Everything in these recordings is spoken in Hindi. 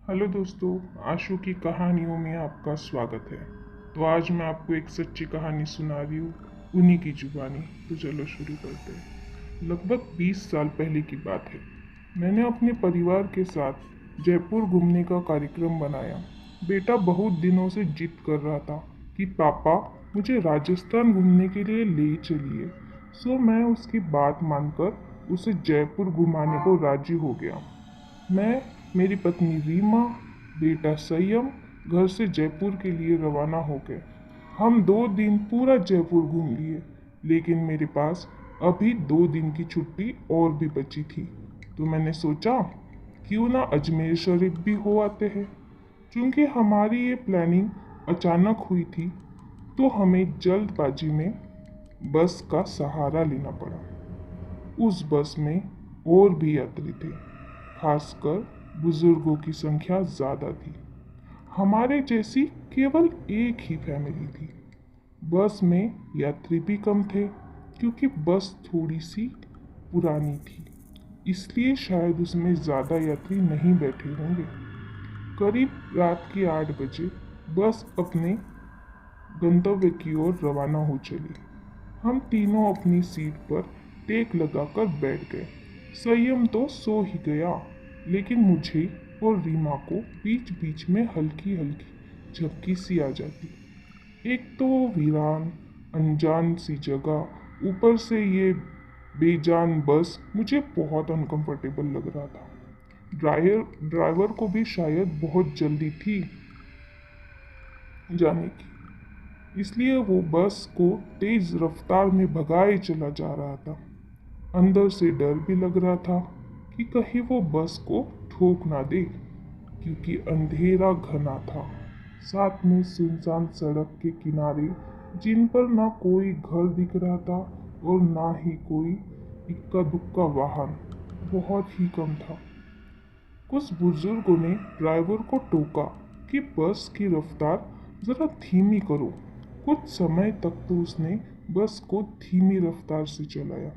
हेलो दोस्तों, आशु की कहानियों में आपका स्वागत है। तो आज मैं आपको एक सच्ची कहानी सुना रही हूँ, उन्हीं की जुबानी। तो चलो शुरू करते हैं। लगभग 20 साल पहले की बात है। मैंने अपने परिवार के साथ जयपुर घूमने का कार्यक्रम बनाया। बेटा बहुत दिनों से जिद कर रहा था कि पापा मुझे राजस्थान घूमने के लिए ले चलिए। सो मैं उसकी बात मानकर उसे जयपुर घुमाने को राजी हो गया। मैं, मेरी पत्नी रीमा, बेटा संयम घर से जयपुर के लिए रवाना हो गए। हम 2 दिन पूरा जयपुर घूम लिए, लेकिन मेरे पास अभी 2 दिन की छुट्टी और भी बची थी। तो मैंने सोचा क्यों ना अजमेर शरीफ भी हो आते हैं। क्योंकि हमारी ये प्लानिंग अचानक हुई थी, तो हमें जल्दबाजी में बस का सहारा लेना पड़ा। उस बस में और भी यात्री थे, खासकर बुजुर्गों की संख्या ज़्यादा थी। हमारे जैसी केवल एक ही फैमिली थी। बस में यात्री भी कम थे, क्योंकि बस थोड़ी सी पुरानी थी, इसलिए शायद उसमें ज़्यादा यात्री नहीं बैठे होंगे। करीब रात के 8 बजे बस अपने गंतव्य की ओर रवाना हो चली। हम तीनों अपनी सीट पर टेक लगाकर बैठ गए। संयम तो सो ही गया, लेकिन मुझे और रीमा को बीच बीच में हल्की हल्की झपकी सी आ जाती। एक तो वीरान अनजान सी जगह, ऊपर से ये बेजान बस, मुझे बहुत अनकंफर्टेबल लग रहा था। ड्राइवर को भी शायद बहुत जल्दी थी जाने की, इसलिए वो बस को तेज रफ्तार में भगाए चला जा रहा था। अंदर से डर भी लग रहा था कि कहीं वो बस को ठोक ना दे, क्योंकि अंधेरा घना था। साथ में सुनसान सड़क के किनारे, जिन पर ना कोई घर दिख रहा था और ना ही कोई इक्का दुक्का वाहन, बहुत ही कम था। कुछ बुजुर्गों ने ड्राइवर को टोका कि बस की रफ्तार जरा धीमी करो। कुछ समय तक तो उसने बस को धीमी रफ्तार से चलाया,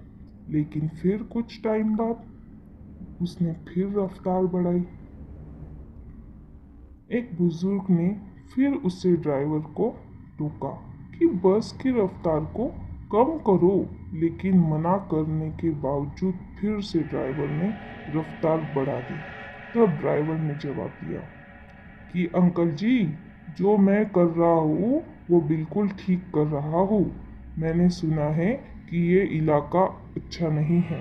लेकिन फिर कुछ टाइम बाद उसने फिर रफ्तार बढ़ाई। एक बुजुर्ग ने फिर उससे ड्राइवर को टोका कि बस की रफ्तार को कम करो, लेकिन मना करने के बावजूद फिर से ड्राइवर ने रफ्तार बढ़ा दी। तब ड्राइवर ने जवाब दिया कि अंकल जी, जो मैं कर रहा हूँ वो बिल्कुल ठीक कर रहा हूँ। मैंने सुना है कि ये इलाका अच्छा नहीं है,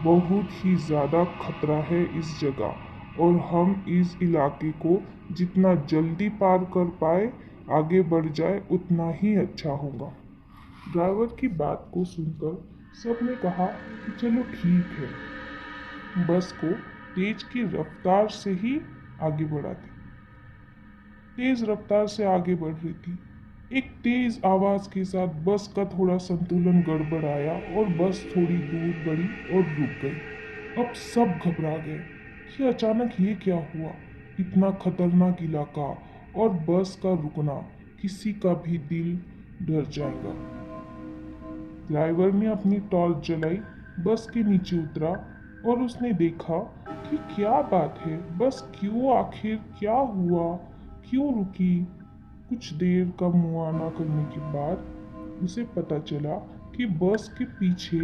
बहुत ही ज़्यादा खतरा है इस जगह, और हम इस इलाके को जितना जल्दी पार कर पाए, आगे बढ़ जाए, उतना ही अच्छा होगा। ड्राइवर की बात को सुनकर सबने कहा कि चलो ठीक है, बस को तेज की रफ्तार से ही आगे बढ़ाते। तेज रफ्तार से आगे बढ़ रही थी। एक तेज आवाज के साथ बस का थोड़ा संतुलन गड़बड़ाया और बस थोड़ी दूर बढ़ी और रुक गई। अब सब घबरा गए कि अचानक ये क्या हुआ। इतना खतरनाक इलाका और बस का रुकना, किसी का भी दिल डर जाएगा। ड्राइवर ने अपनी टॉर्च जलाई, बस के नीचे उतरा और उसने देखा कि क्या बात है, बस क्यों, आखिर क्या हुआ, क्यों रुकी। कुछ देर का मुआयना करने के बाद उसे पता चला कि बस के पीछे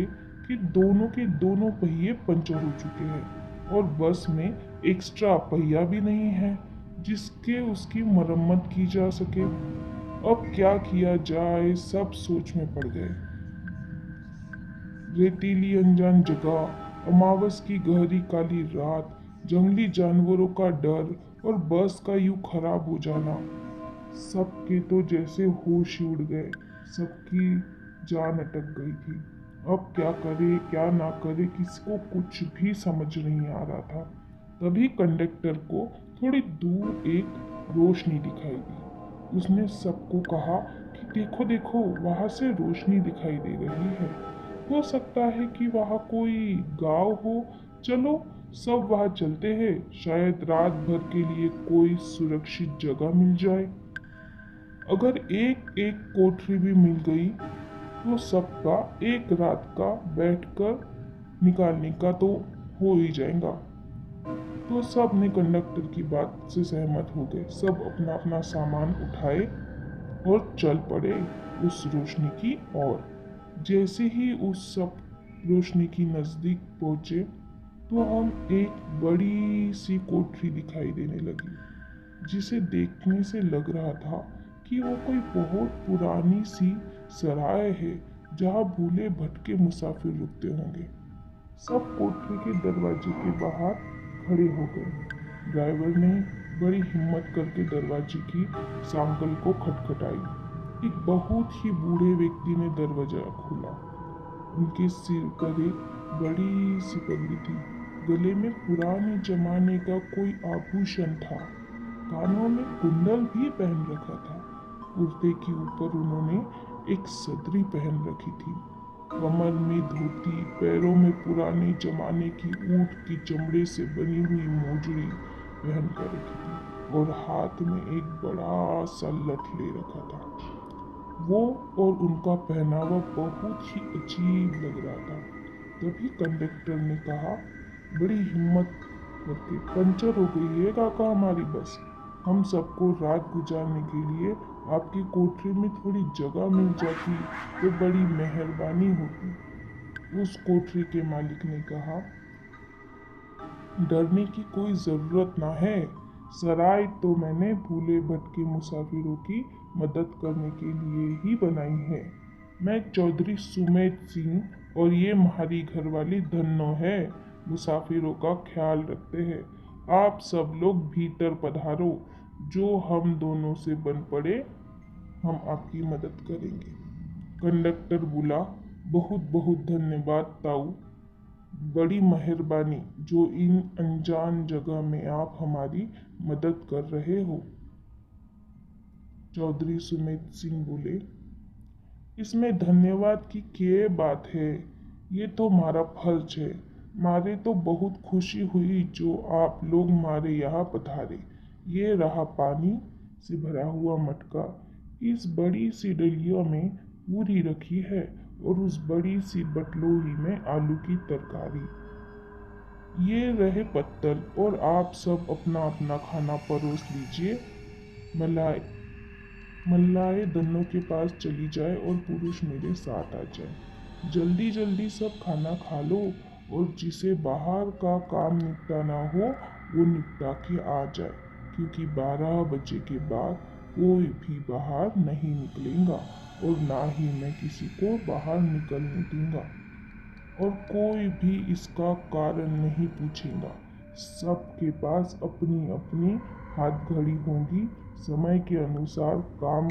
के दोनों पहिए पंचर हो चुके हैं और बस में एक्स्ट्रा पहिया भी नहीं है जिसके उसकी मरम्मत की जा सके। अब क्या किया जाए, सब सोच में पड़ गए। रेतीली अनजान जगह, अमावस की गहरी काली रात, जंगली जानवरों का डर और बस का यूं खराब हो जाना, सबके तो जैसे होश ही उड़ गए। सबकी जान अटक गई थी। अब क्या करे क्या ना करे, किसी को कुछ भी समझ नहीं आ रहा था। तभी कंडक्टर को थोड़ी दूर एक रोशनी दिखाई दी। उसने सबको कहा कि देखो देखो, वहां से रोशनी दिखाई दे रही है, हो सकता है कि वहां कोई गांव हो। चलो सब वहां चलते हैं, शायद रात भर के लिए कोई सुरक्षित जगह मिल जाए। अगर एक एक कोठरी भी मिल गई तो सबका एक रात का बैठकर निकालने का तो हो ही जाएगा। तो सब ने कंडक्टर की बात से सहमत हो गए। सब अपना अपना सामान उठाए और चल पड़े उस रोशनी की ओर। जैसे ही उस सब रोशनी की नजदीक पहुंचे तो हम एक बड़ी सी कोठरी दिखाई देने लगी, जिसे देखने से लग रहा था कि वो कोई बहुत पुरानी सी सराय है जहाँ भूले भटके मुसाफिर रुकते होंगे। सब कोठरी के दरवाजे के बाहर खड़े हो गए। ड्राइवर ने बड़ी हिम्मत करके दरवाजे की सांकल को खटखटाई। एक बहुत ही बूढ़े व्यक्ति ने दरवाजा खोला। उनके सिर पर एक बड़ी सी पगड़ी थी। गले में पुराने जमाने का कोई आभूषण था। कानों में कुंडल भी पहन रखा था। कुर्ते के ऊपर उन्होंने एक सदरी पहन रखी थी। कमर में धोती, पैरों में पुराने जमाने की ऊंट की चमड़े से बनी हुई मोजड़ी पहन कर रखी थी और हाथ में एक बड़ा सा लठ ले रखा था। वो और उनका पहनावा बहुत ही अजीब लग रहा था। तभी कंडक्टर ने कहा बड़ी हिम्मत करके, पंचर हो गई है काका हमारी बस। हम सबको रात गुजारने के लिए आपकी कोठरी में थोड़ी जगह मिल जाती तो बड़ी मेहरबानी होती। उस कोठरी के मालिक ने कहा डरने की कोई जरूरत ना है। सराय तो मैंने भूले भटके मुसाफिरों की मदद करने के लिए ही बनाई है। मैं चौधरी सुमेध सिंह और ये हमारी घरवाली धन्नो है, मुसाफिरों का ख्याल रखते हैं। आप सब लोग भीतर पधारो, जो हम दोनों से बन पड़े हम आपकी मदद करेंगे। कंडक्टर बोला बहुत बहुत धन्यवाद ताऊ, बड़ी मेहरबानी जो इन अनजान जगह में आप हमारी मदद कर रहे हो। चौधरी सुमित सिंह बोले इसमें धन्यवाद की क्या बात है, ये तो हमारा फर्ज है। मारे तो बहुत खुशी हुई जो आप लोग हमारे यहाँ पधारे। ये रहा पानी से भरा हुआ मटका, इस बड़ी सी डलिया में पूरी रखी है और उस बड़ी सी बटलोही में आलू की तरकारी। ये रहे पत्तल और आप सब अपना अपना खाना परोस लीजिए। मलाई मल्लाए दोनों के पास चली जाए और पुरुष मेरे साथ आ जाए। जल्दी जल्दी सब खाना खा लो और जिसे बाहर का काम निपटाना हो वो निपटा के आ जाए, क्योंकि 12 बजे के बाद कोई भी बाहर नहीं निकलेगा और ना ही मैं किसी को बाहर निकलने दूंगा और कोई भी इसका कारण नहीं पूछेगा। सबके पास अपनी अपनी हाथ घड़ी होगी। समय के अनुसार काम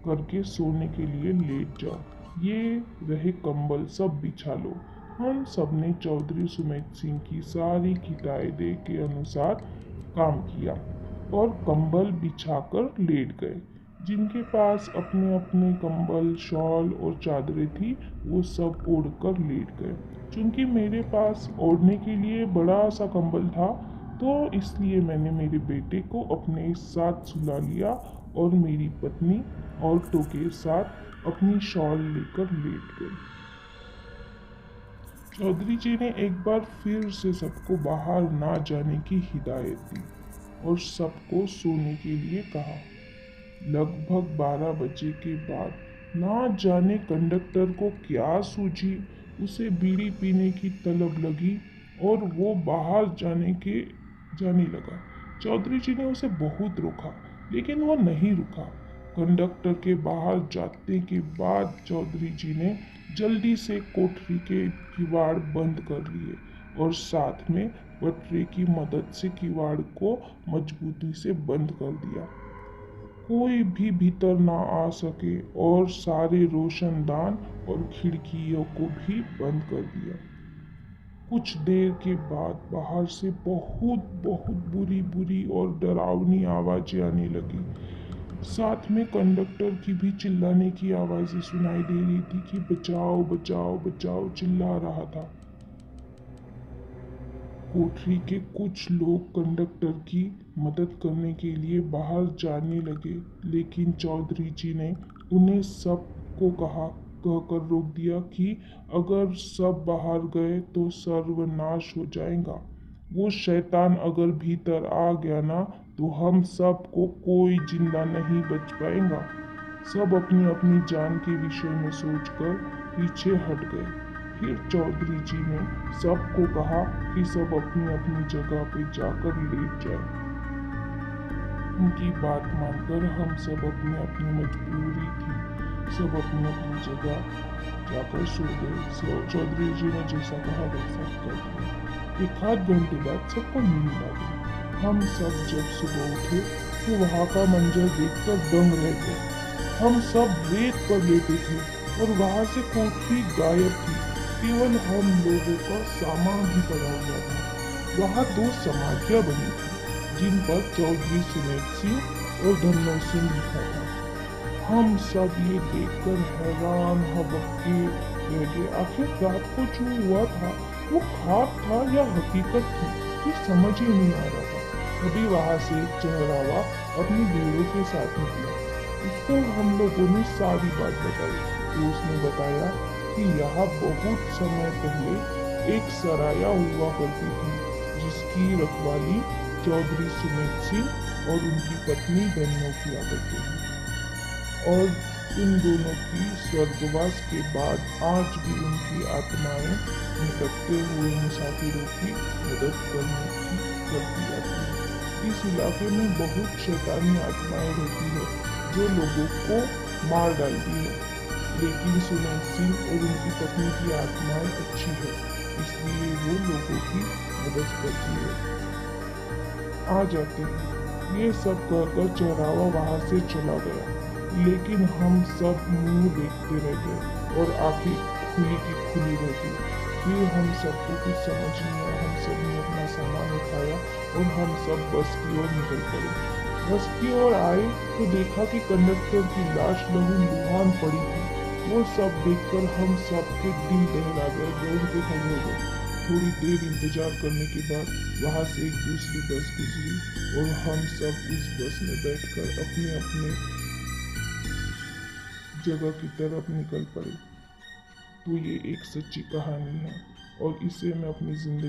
करके सोने के लिए लेट जाओ। ये रहे कंबल, सब बिछा लो। हम सब ने चौधरी सुमेध सिंह की सारी हिदायत के अनुसार काम किया और कंबल बिछाकर लेट गए। जिनके पास अपने अपने कंबल, शॉल और चादरें थी वो सब ओढ़कर लेट गए। क्योंकि मेरे पास ओढ़ने के लिए बड़ा सा कंबल था तो इसलिए मैंने मेरे बेटे को अपने साथ सुला लिया और मेरी पत्नी औरतों के साथ अपनी शॉल लेकर लेट गई। चौधरी जी ने एक बार फिर से सबको बाहर ना जाने की हिदायत दी और सबको सोने के लिए कहा। लगभग 12 बजे के बाद ना जाने कंडक्टर को क्या सूझी, उसे बीड़ी पीने की तलब लगी और वो बाहर जाने लगा। चौधरी जी ने उसे बहुत रोका लेकिन वो नहीं रुका। कंडक्टर के बाहर जाने के बाद चौधरी जी ने जल्दी से कोठरी के किवाड़ बंद कर लिए और साथ में पटरी की मदद से किवाड़ को मजबूती से बंद कर दिया। कोई भी भीतर ना आ सके और सारे रोशनदान और खिड़कियों को भी बंद कर दिया। कुछ देर के बाद बाहर से बहुत बहुत बुरी बुरी और डरावनी आवाजें आने लगी। साथ में कंडक्टर की भी चिल्लाने की आवाजें सुनाई दे रही थी कि बचाओ बचाओ बचाओ चिल्ला रहा था। कोठरी के कुछ लोग कंडक्टर की मदद करने के लिए बाहर जाने लगे, लेकिन चौधरी जी ने उन्हें सबको कहकर रोक दिया कि अगर सब बाहर गए तो सर्वनाश हो जाएगा। वो शैतान अगर भीतर आ गया ना तो हम सबको कोई जिंदा नहीं बच पाएगा। सब अपनी अपनी जान के विषय में सोचकर पीछे हट गए। फिर चौधरी जी ने सबको कहा कि सब अपनी अपनी जगह पे जाकर लेट जाए। उनकी बात मानकर हम सब अपनी अपनी मजबूरी थी, सब अपनी अपनी जगह जाकर सो गए। चौधरी जी ने जैसा कहा वैसा कर दिया। एक आध घंटे बाद सबको नींद आ गई। हम सब जब सुबह उठे तो वहाँ का मंजर देखकर दंग रह गए। हम सब रेत पर लेटे थे और वहाँ से कोठरी गायब थी। केवल हम लोगों का सामान ही पड़ा हुआ था। वहाँ 2 समाधियां बनी थी जिन पर चौधरी सुमेध सिंह और धन्नो सिंह लिखा था। हम सब ये देखकर हैरान हबक्के रह गए। आखिर रात को जो हुआ था वो ख्वाब था या हकीकत थी, ये समझ ही नहीं आ रहा था। तभी वहां से एक चहरावा अपनी भेड़ों के साथ निकला। उसको हम लोगों ने सारी बात बताई तो उसने बताया कि यहाँ बहुत समय पहले एक सराया हुआ करती थी जिसकी रखवाली चौधरी सुमेध सिंह और उनकी पत्नी धन्नो किया करते थे और उन दोनों की स्वर्गवास के बाद आज भी उनकी आत्माएं निकटते हुए मुसाफिरों की मदद करती जाती है। इस इलाके में बहुत शैतानी आत्माएं रहती है जो लोगों को मार डालती है, लेकिन सुमेध सिंह और उनकी पत्नी की आत्माएं अच्छी है, इसलिए वो लोगों की मदद करती है। आ जाते हैं। ये सब कहकर चौराहा वहां से चला गया, लेकिन हम सब मुंह देखते रह गए और आंखें खुली की खुली रह गई। फिर हम सबको कुछ समझ नहीं आया। हम सब ने अपना सामान उठाया और हम सब बस की ओर निकल पड़े। बस की ओर आए तो देखा कि कंडक्टर की लाश लहूलुहान पड़ी थी। वो सब देखकर हम सब के दिल दहला गए, दौड़ के खड़े हो गए। थोड़ी देर इंतजार करने के बाद वहां से एक दूसरी बस गुजरी और हम सब उस बस में बैठकर अपने अपने जगह की तरफ निकल पड़े। तो ये एक सच्ची कहानी है और इसे मैं अपनी जिंदगी